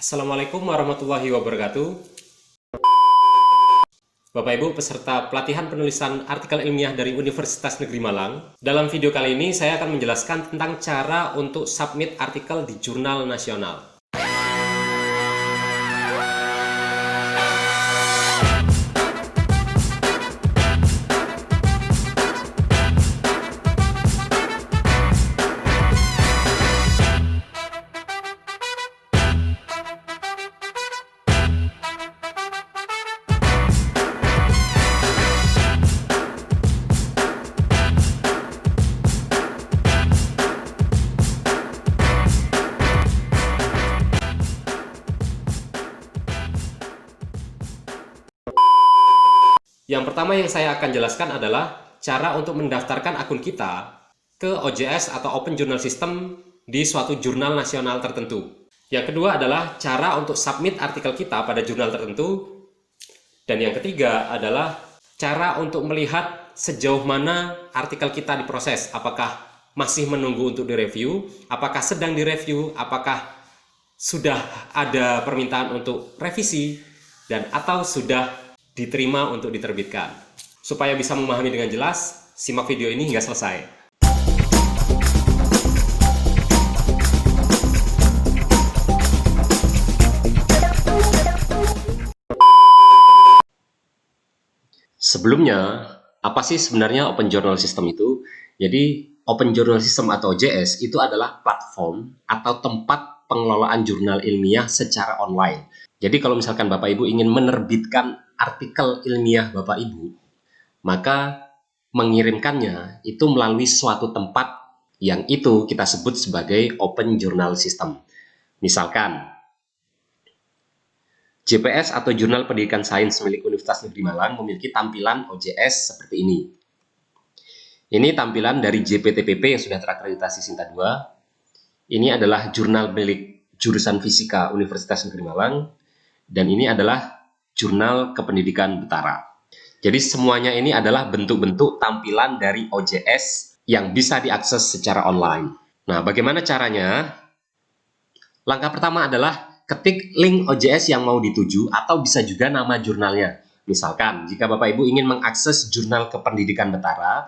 Assalamualaikum warahmatullahi wabarakatuh. Bapak Ibu peserta pelatihan penulisan artikel ilmiah dari Universitas Negeri Malang. Dalam video kali ini saya akan menjelaskan tentang cara untuk submit artikel di jurnal nasional. Yang pertama yang saya akan jelaskan adalah cara untuk mendaftarkan akun kita ke OJS atau Open Journal System di suatu jurnal nasional tertentu. Yang kedua adalah cara untuk submit artikel kita pada jurnal tertentu. Dan yang ketiga adalah cara untuk melihat sejauh mana artikel kita diproses. Apakah masih menunggu untuk direview, apakah sedang direview, apakah sudah ada permintaan untuk revisi, dan atau sudah diterima untuk diterbitkan. Supaya bisa memahami dengan jelas, simak video ini hingga selesai. Sebelumnya, apa sih sebenarnya Open Journal System itu? Jadi, Open Journal System atau OJS itu adalah platform atau tempat pengelolaan jurnal ilmiah secara online. Jadi kalau misalkan Bapak Ibu ingin menerbitkan artikel ilmiah Bapak Ibu, maka mengirimkannya itu melalui suatu tempat yang itu kita sebut sebagai Open Journal System. Misalkan, JPS atau Jurnal Pendidikan Sains milik Universitas Negeri Malang memiliki tampilan OJS seperti ini. Ini tampilan dari JPTPP yang sudah terakreditasi Sinta 2. Ini adalah jurnal milik jurusan Fisika Universitas Negeri Malang. Dan ini adalah Jurnal Kependidikan Betara. Jadi semuanya ini adalah bentuk-bentuk tampilan dari OJS yang bisa diakses secara online. Nah, bagaimana caranya? Langkah pertama adalah ketik link OJS yang mau dituju atau bisa juga nama jurnalnya. Misalkan, jika Bapak Ibu ingin mengakses Jurnal Kependidikan Betara,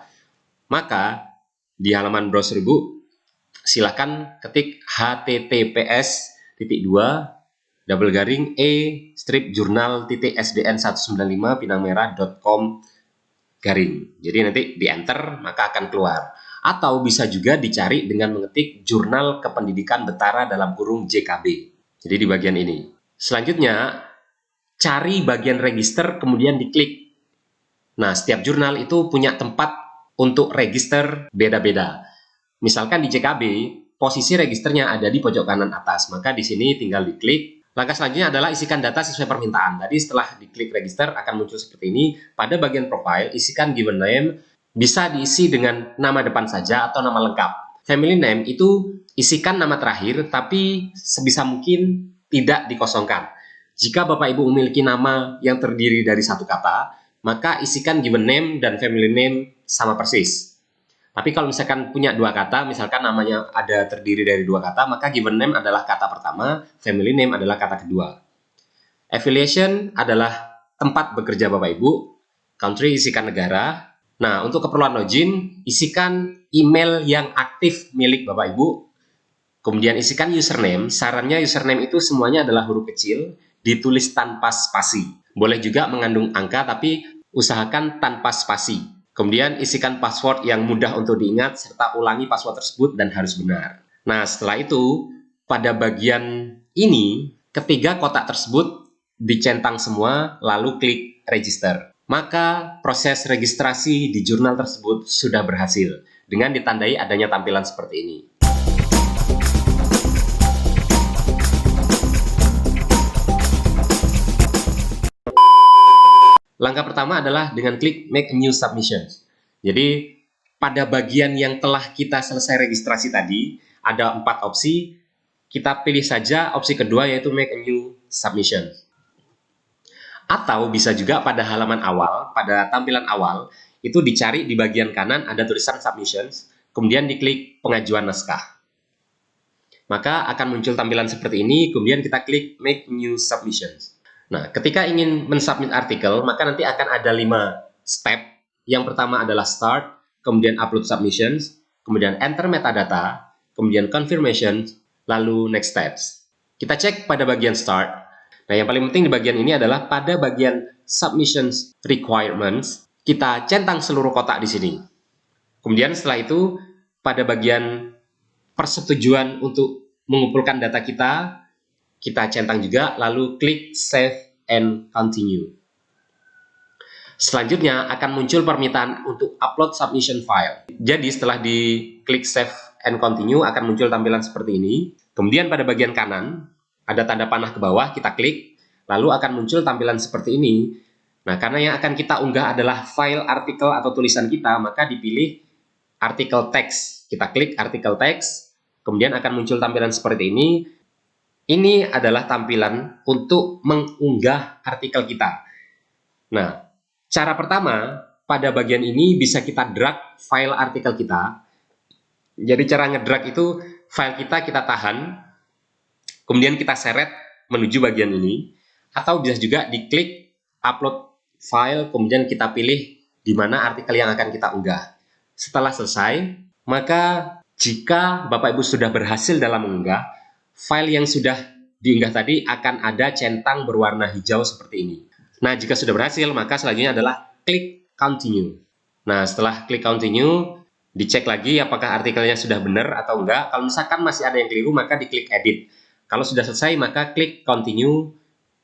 maka di halaman browser Ibu silakan ketik https://e-jurnal.sdn195pinangmerah.com garing. Jadi nanti di enter maka akan keluar. Atau bisa juga dicari dengan mengetik Jurnal Kependidikan Betara dalam kurung JKB. Jadi di bagian ini. Selanjutnya, cari bagian register kemudian diklik. Nah, setiap jurnal itu punya tempat untuk register beda-beda. Misalkan di JKB, posisi registernya ada di pojok kanan atas, maka di sini tinggal diklik. Langkah selanjutnya adalah isikan data sesuai permintaan. Tadi setelah diklik register akan muncul seperti ini. Pada bagian profile, isikan given name, bisa diisi dengan nama depan saja atau nama lengkap. Family name itu isikan nama terakhir, tapi sebisa mungkin tidak dikosongkan. Jika Bapak Ibu memiliki nama yang terdiri dari satu kata, maka isikan given name dan family name sama persis. Tapi kalau misalkan punya dua kata, misalkan namanya ada terdiri dari dua kata, maka given name adalah kata pertama, family name adalah kata kedua. Affiliation adalah tempat bekerja Bapak Ibu, country isikan negara. Nah, untuk keperluan login, isikan email yang aktif milik Bapak Ibu. Kemudian isikan username, sarannya username itu semuanya adalah huruf kecil, ditulis tanpa spasi. Boleh juga mengandung angka, tapi usahakan tanpa spasi. Kemudian isikan password yang mudah untuk diingat serta ulangi password tersebut dan harus benar. Nah, setelah itu pada bagian ini ketiga kotak tersebut dicentang semua lalu klik register. Maka proses registrasi di jurnal tersebut sudah berhasil dengan ditandai adanya tampilan seperti ini. Langkah pertama adalah dengan klik Make a New Submission. Jadi, pada bagian yang telah kita selesai registrasi tadi, ada 4 opsi. Kita pilih saja opsi kedua, yaitu Make a New Submission. Atau bisa juga pada halaman awal, pada tampilan awal, itu dicari di bagian kanan ada tulisan Submissions, kemudian diklik Pengajuan Naskah. maka akan muncul tampilan seperti ini, kemudian kita klik Make New Submissions. Nah, ketika ingin mensubmit artikel, maka nanti akan ada 5 step. Yang pertama adalah Start, kemudian Upload Submissions, kemudian Enter Metadata, kemudian Confirmation, lalu Next Steps. Kita cek pada bagian Start. Nah, yang paling penting di bagian ini adalah pada bagian Submissions Requirements, kita centang seluruh kotak di sini. Kemudian setelah itu, pada bagian persetujuan untuk mengumpulkan data kita centang juga, lalu klik Save and Continue. Selanjutnya akan muncul permintaan untuk upload submission file. Jadi setelah diklik Save and Continue akan muncul tampilan seperti ini. Kemudian pada bagian kanan ada tanda panah ke bawah, kita klik, lalu akan muncul tampilan seperti ini. Nah, karena yang akan kita unggah adalah file artikel atau tulisan kita, maka dipilih artikel teks. Kita klik artikel teks, kemudian akan muncul tampilan seperti ini. Ini adalah tampilan untuk mengunggah artikel kita. Nah, cara pertama, pada bagian ini bisa kita drag file artikel kita. Jadi cara ngedrag itu file kita tahan, kemudian kita seret menuju bagian ini, atau bisa juga diklik upload file, kemudian kita pilih di mana artikel yang akan kita unggah. Setelah selesai, maka jika Bapak Ibu sudah berhasil dalam mengunggah, file yang sudah diunggah tadi akan ada centang berwarna hijau seperti ini. Nah, jika sudah berhasil, maka selanjutnya adalah klik Continue. Nah, setelah klik Continue, dicek lagi apakah artikelnya sudah benar atau enggak. Kalau misalkan masih ada yang keliru, maka diklik Edit. Kalau sudah selesai, maka klik Continue,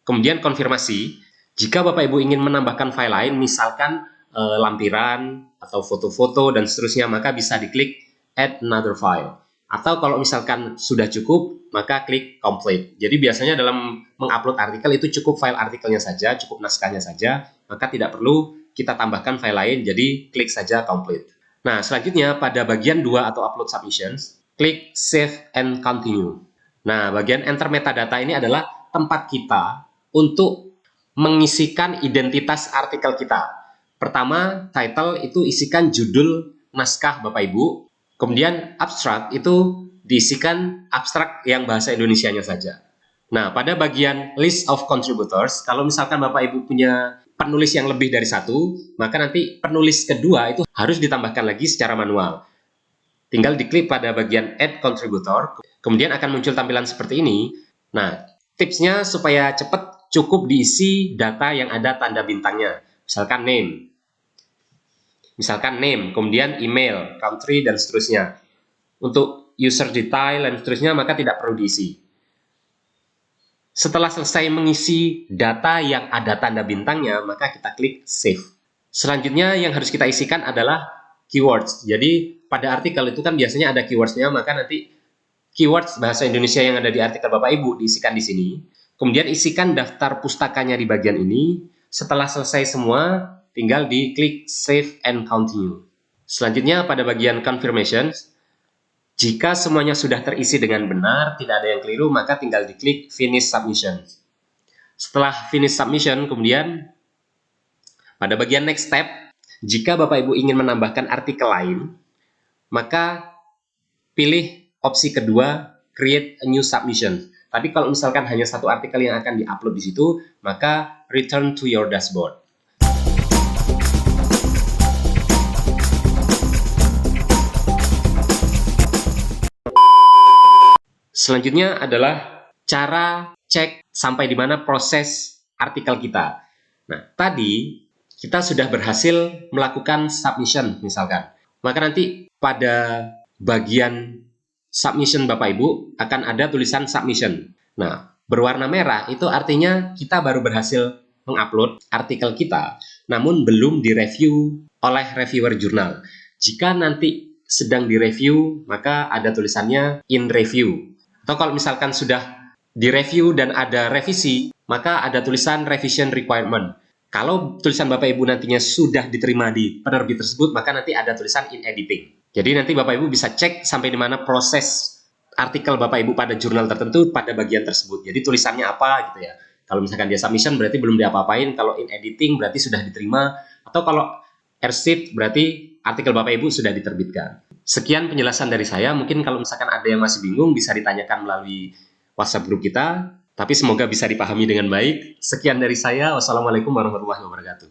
kemudian konfirmasi. Jika Bapak Ibu ingin menambahkan file lain, misalkan lampiran atau foto-foto dan seterusnya, maka bisa diklik Add Another File. Atau kalau misalkan sudah cukup, maka klik Complete. Jadi biasanya dalam mengupload artikel itu cukup file artikelnya saja, cukup naskahnya saja, maka tidak perlu kita tambahkan file lain, jadi klik saja Complete. Nah, selanjutnya pada bagian 2 atau Upload Submissions, klik Save and Continue. Nah, bagian Enter Metadata ini adalah tempat kita untuk mengisikan identitas artikel kita. Pertama, title itu isikan judul naskah Bapak Ibu. Kemudian abstrak itu diisikan abstrak yang bahasa Indonesianya saja. Nah, pada bagian List of Contributors, kalau misalkan Bapak Ibu punya penulis yang lebih dari satu, maka nanti penulis kedua itu harus ditambahkan lagi secara manual. Tinggal diklik pada bagian Add Contributor, kemudian akan muncul tampilan seperti ini. Nah, tipsnya supaya cepat, cukup diisi data yang ada tanda bintangnya. Misalkan name, kemudian email, country, dan seterusnya. Untuk user detail dan seterusnya, maka tidak perlu diisi. Setelah selesai mengisi data yang ada tanda bintangnya, maka kita klik Save. Selanjutnya yang harus kita isikan adalah keywords. Jadi pada artikel itu kan biasanya ada keywords-nya, maka nanti keywords bahasa Indonesia yang ada di artikel Bapak Ibu diisikan di sini. Kemudian isikan daftar pustakanya di bagian ini. Setelah selesai semua, tinggal diklik Save and Continue. Selanjutnya pada bagian Confirmation, jika semuanya sudah terisi dengan benar, tidak ada yang keliru, maka tinggal diklik Finish Submission. Setelah Finish Submission, kemudian pada bagian Next Step, jika Bapak Ibu ingin menambahkan artikel lain, maka pilih opsi kedua, Create a New Submission. Tapi kalau misalkan hanya satu artikel yang akan di-upload di situ, maka Return to your dashboard. Selanjutnya adalah cara cek sampai di mana proses artikel kita. Nah, tadi kita sudah berhasil melakukan submission misalkan. Maka nanti pada bagian submission Bapak Ibu akan ada tulisan submission. Nah, berwarna merah itu artinya kita baru berhasil mengupload artikel kita, namun belum direview oleh reviewer jurnal. Jika nanti sedang direview, maka ada tulisannya in review. Atau kalau misalkan sudah direview dan ada revisi, maka ada tulisan revision requirement. Kalau tulisan Bapak Ibu nantinya sudah diterima di penerbit tersebut, maka nanti ada tulisan in editing. Jadi nanti Bapak Ibu bisa cek sampai di mana proses artikel Bapak Ibu pada jurnal tertentu pada bagian tersebut. Jadi tulisannya apa gitu ya. Kalau misalkan dia submission berarti belum diapa-apain, kalau in editing berarti sudah diterima, atau kalau receipt berarti artikel Bapak Ibu sudah diterbitkan. Sekian penjelasan dari saya. Mungkin kalau misalkan ada yang masih bingung bisa ditanyakan melalui WhatsApp grup kita. Tapi semoga bisa dipahami dengan baik. Sekian dari saya. Wassalamualaikum warahmatullahi wabarakatuh.